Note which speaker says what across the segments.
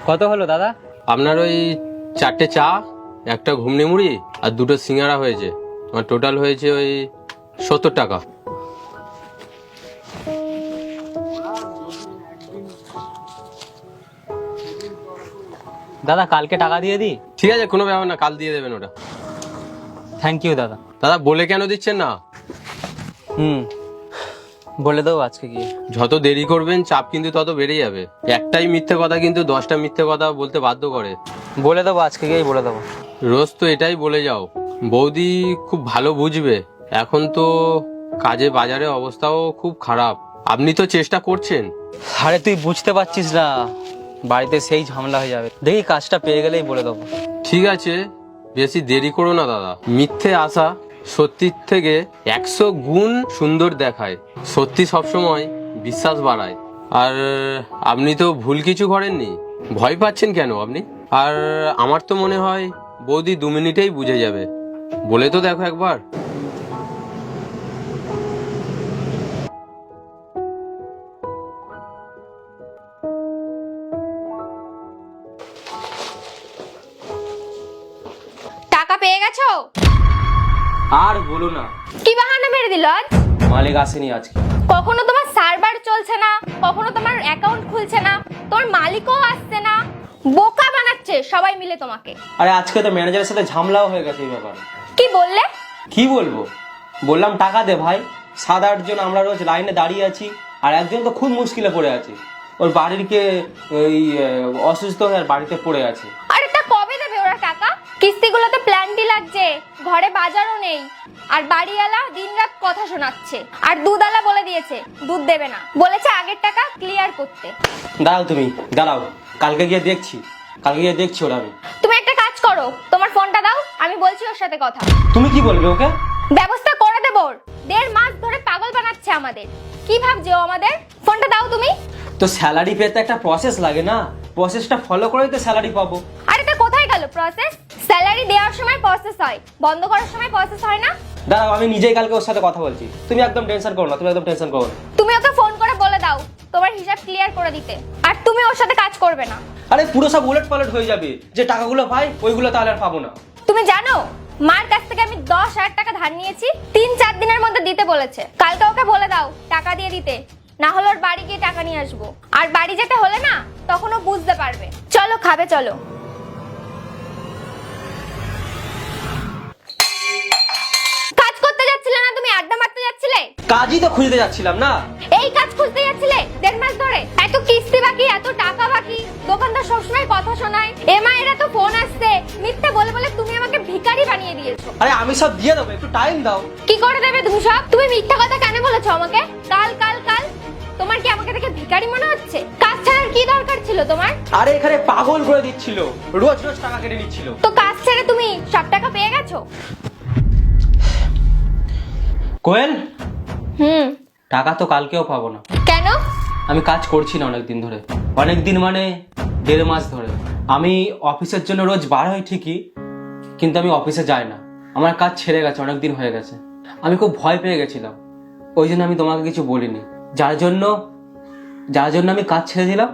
Speaker 1: কত হলো দাদা?
Speaker 2: আপনার ওই 4টে চা, একটা ঘুগনি মুড়ি আর 2টো সিঙ্গারা হয়েছে। আমার টোটাল হয়েছে ওই 70 টাকা।
Speaker 1: দাদা কালকে টাকা দিয়ে দিই?
Speaker 2: ঠিক আছে, কোনো ব্যাপার না, কাল দিয়ে দেবেন ওটা।
Speaker 1: থ্যাংক ইউ দাদা।
Speaker 2: দাদা বলে কেন দিচ্ছেন না?
Speaker 1: বলে দেবো আজকে গিয়ে।
Speaker 2: যত দেরি করবেন চাপ কিন্তু তত বেড়ে যাবে। একটাই মিথ্যে কথা কিন্তু 10টা মিথ্যে কথা বলতে বাধ্য করে।
Speaker 1: বলে দেবো আজকে গিয়েই বলে দেবো।
Speaker 2: রোজ তো এটাই বলে যাও। বৌদি খুব ভালো বুঝবে। এখন তো কাজে বাজারে অবস্থাও খুব খারাপ। আপনি তো চেষ্টা করছেন।
Speaker 1: আরে তুই বুঝতে পারছিস না, বাড়িতে সেই ঝামেলা হয়ে যাবে। দেখি কাজটা পেয়ে গেলেই বলে দেবো।
Speaker 2: ঠিক আছে, বেশি দেরি করো না দাদা। মিথ্যে আশা সত্যির থেকে 100 গুণ সুন্দর দেখায়। সত্যি সবসময় বিশ্বাস বাড়ায়। আর আপনি তো ভুল কিছু করেননি, ভয় পাচ্ছেন কেন আপনি? আর আমার তো মনে হয় বৌদি 2 মিনিটেই বুঝে যাবে। বলে তো দেখো একবার।
Speaker 3: টাকা পেয়ে গেছো?
Speaker 1: আর বলো না,
Speaker 3: কি বাহানা মেরে দিল আজ?
Speaker 1: মালিক আসেনি আজকে।
Speaker 3: কখনো তোমার সার্ভার চলছে না, কখনো তোমার অ্যাকাউন্ট খুলছে না, তোমার মালিকও আসছে না, বোকা বানাচ্ছে সবাই মিলে তোমাকে।
Speaker 1: আরে আজকে তো ম্যানেজারের সাথে ঝামেলাও হয়ে গেছে এই ব্যাপারে।
Speaker 3: কি বললে?
Speaker 1: কি বলবো, বললাম টাকা দে ভাই। 7-8 জন আমরা রোজ লাইনে দাঁড়িয়ে আছি, আর একজন তো খুব মুশকিলে পড়ে আছে। ওর বাড়ির কে ওই অসুস্থ হয়ে আর বাড়িতে পড়ে আছে।
Speaker 3: আরে তা কবে দেবে ওরা টাকা? কিস্তিগুলোতে প্ল্যান্টি লাগছে, ঘরে বাজারও নেই, আর বাড়িওয়ালা দিনরাত কথা শোনাচ্ছে। আর দুধওয়ালা বলে দিয়েছে দুধ দেবে না, বলেছে আগের টাকা ক্লিয়ার করতে।
Speaker 1: দাঁড়াও তুমি, দাঁড়াও, কালকে গিয়ে দেখছি ওরা। আমি
Speaker 3: তুমি একটা কাজ করো, তোমার ফোনটা দাও, আমি বলছি ওর সাথে কথা।
Speaker 1: তুমি কি বলবে ওকে?
Speaker 3: ব্যবস্থা করে দেব। 1.5 মাস ধরে পাগল বানাচ্ছে আমাদের। কি ভাবছো আমাদের? ফোনটা দাও তুমি।
Speaker 1: তো স্যালারি পেতে একটা প্রসেস লাগে না, প্রসেসটা ফলো করেই তো স্যালারি পাবো।
Speaker 3: আরে তা কোথায় গেল প্রসেস? স্যালারি দেওয়ার সময় প্রসেস হয়, বন্ধ করার সময় প্রসেস হয় না?
Speaker 1: দাঁড়াও, আমি নিজেই কালকে ওর সাথে কথা বলছি। তুমি একদম টেনশন করো না,
Speaker 3: তুমি ওকে ফোন করে বলে দাও তোমার হিসাব ক্লিয়ার করে দিতে, আর তুমি ওর সাথে কাজ করবে না।
Speaker 1: আরে পুরো সব উলট পালট হয়ে যাবে। যে টাকাগুলো পাই ওইগুলো তাহলে আর পাবো না।
Speaker 3: তুমি জানো মার কাছ থেকে আমি 10,000 টাকা ধার নিয়েছি, 3-4 দিনের মধ্যে দিতে বলেছে। কালকে ওকে বলে দাও টাকা দিয়ে দিতে, না হলে ওর বাড়ি গিয়ে টাকা নিয়ে আসবো। আর বাড়ি যেতে হলে না তখন ও বুঝতে পারবে। চলো খাবে চলো। কাজ করতে যাচ্ছিলে না তুমি, আড্ডা মারতে যাচ্ছিলে?
Speaker 1: কাজই তো খুঁজতে যাচ্ছিলাম না।
Speaker 3: এই কাজ খুঁজতে যাচ্ছিলে 1.5 মাস ধরে? এত কিস্তি বাকি, এত টাকা বাকি, দোকানদার সবসময় কথা শোনায়, এমআইরা তো ফোন আসছে, মিথ্যে বলে বলে তুমি আমাকে ভিখারি বানিয়ে দিয়েছো।
Speaker 1: আরে আমি সব দিয়ে দেবো, একটু টাইম দাও।
Speaker 3: কি করে দেবে তুমি সব? তুমি মিথ্যা কথা কেন বলেছো আমাকে? কাল কাল কাল, তোমার কি আমাকে দেখে ভিখারি মনে হচ্ছে? কাজ ছাড়ার কি দরকার ছিল তোমার?
Speaker 1: আরে এখানে পাগল করে দিচ্ছিল, রোজ রোজ টাকা কেটে নিচ্ছিল।
Speaker 3: তো কাজ ছেড়ে তুমি সব টাকা পেয়ে গেছো?
Speaker 1: কোয়েল, টাকা তো কালকেও পাবো না।
Speaker 3: কেন?
Speaker 1: আমি কাজ করছি না অনেকদিন ধরে, অনেকদিন মানে 1.5 মাস ধরে। আমি অফিসের জন্য রোজ বার হই ঠিকই, কিন্তু আমি অফিসে যাই না। আমার কাজ ছেড়ে গেছে, অনেকদিন হয়ে গেছে। আমি খুব ভয় পেয়ে গেছিলাম, ওই জন্য আমি তোমাকে কিছু বলিনি। যার জন্য আমি কাজ ছেড়ে দিলাম,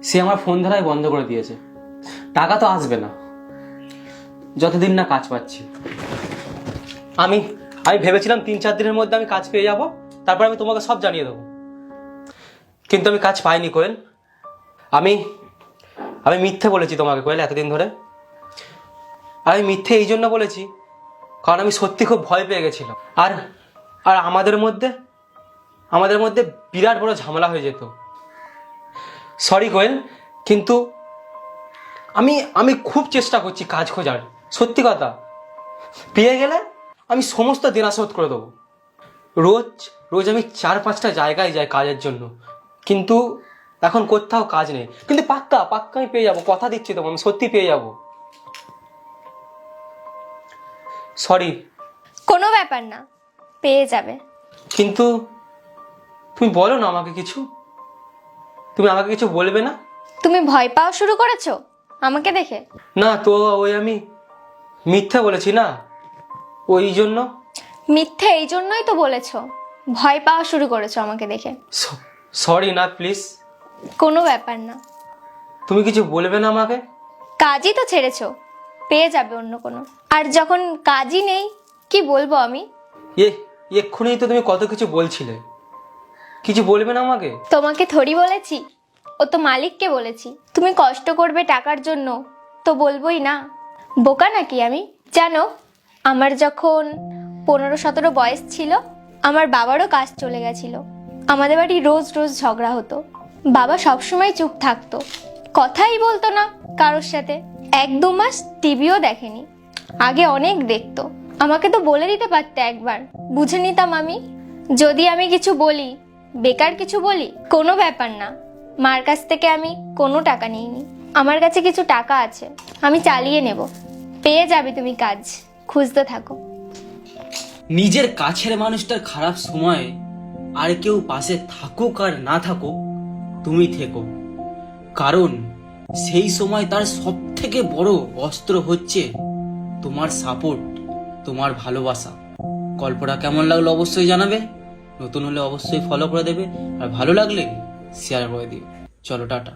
Speaker 1: সে আমার ফোন ধরাই বন্ধ করে দিয়েছে। টাকা তো আসবে না যতদিন না কাজ পাচ্ছি। আমি ভেবেছিলাম 3-4 দিনের মধ্যে আমি কাজ পেয়ে যাব, তারপর আমি তোমাকে সব জানিয়ে দেবো। কিন্তু আমি কাজ পাইনি কোয়েল। আমি মিথ্যে বলেছি তোমাকে কোয়েল এতদিন ধরে। আমি মিথ্যে এই জন্য বলেছি কারণ আমি সত্যি খুব ভয় পেয়ে গেছিলাম। আর আমাদের মধ্যে বিরাট বড় ঝামেলা হয়ে যেত। সরি কোয়েল, কিন্তু আমি খুব চেষ্টা করছি কাজ খোঁজার। সত্যি কথা, পেয়ে গেলে আমি সমস্ত দেনা শোধ করে দেবো। রোজ আমি 4-5টা জায়গায় যাই কাজের জন্য, কিন্তু এখন কোথাও কাজ নেই। কিন্তু পাক্কা আমি পেয়ে যাবো, কথা দিচ্ছি তোমাকে, আমি সত্যি পেয়ে যাবো। সরি।
Speaker 3: কোনো ব্যাপার না, পেয়ে যাবে।
Speaker 1: কিন্তু তুমি বলো না আমাকে কিছু, তুমি আমাকে কিছু বলবে না?
Speaker 3: তুমি ভয় পাওয়া শুরু করেছো আমাকে দেখে?
Speaker 1: না তো, ওই আমি মিথ্যা বলেছি না, ওই জন্য।
Speaker 3: মিথ্যে এই জন্যই তো বলেছো, ভয় পাওয়া শুরু করেছো আমাকে দেখে।
Speaker 1: সরি না প্লিজ।
Speaker 3: কোনো ব্যাপার না।
Speaker 1: তুমি কিছু বলবে না আমাকে?
Speaker 3: কাজই তো ছেড়েছো, পেয়ে যাবে অন্য কোনো। আর যখন কাজই নেই, কি বলবো আমি?
Speaker 1: এক্ষুনি তো তুমি কত কিছু বলছিলে, কিছু বলবে না আমাকে?
Speaker 3: তোমাকে থোড়ি বলেছি, ও তো মালিককে বলেছি। তুমি কষ্ট করবে টাকার জন্য, তো বলবোই না। বোকা নাকি আমি? জানো, আমার যখন 15-17 বয়স ছিল, আমার বাবারও কাজ চলে গেছিল। আমাদের বাড়ি রোজ রোজ ঝগড়া হতো। বাবা সবসময় চুপ থাকতো, কথাই বলতো না কারোর সাথে। 1-2 মাস টিভিও দেখেনি। আগে অনেক দেখতো, আমাকে তো বলে দিতে পারতে একবার, বুঝে নিতাম আমি। যদি আমি কিছু বলি, বেকার কিছু বলি, কোনো ব্যাপার না। মার কাছ থেকে আমি কোনো টাকা নিইনি। আমার কাছে কিছু টাকা আছে, আমি চালিয়ে নেব। পেয়ে যাবে তুমি কাজ, খুঁজতে থাকো।
Speaker 1: নিজের কাছের মানুষটার খারাপ সময়ে আর কেউ পাশে থাকুক আর না থাকুক, তুমি থেকো। কারণ সেই সময় তার সব থেকে বড় অস্ত্র হচ্ছে তোমার সাপোর্ট, তোমার ভালোবাসা। গল্পটা কেমন লাগলো অবশ্যই জানাবে, নতুন হলে অবশ্যই ফলো করে দেবে, আর ভালো লাগলে শেয়ার করে দিও। চলো টাটা।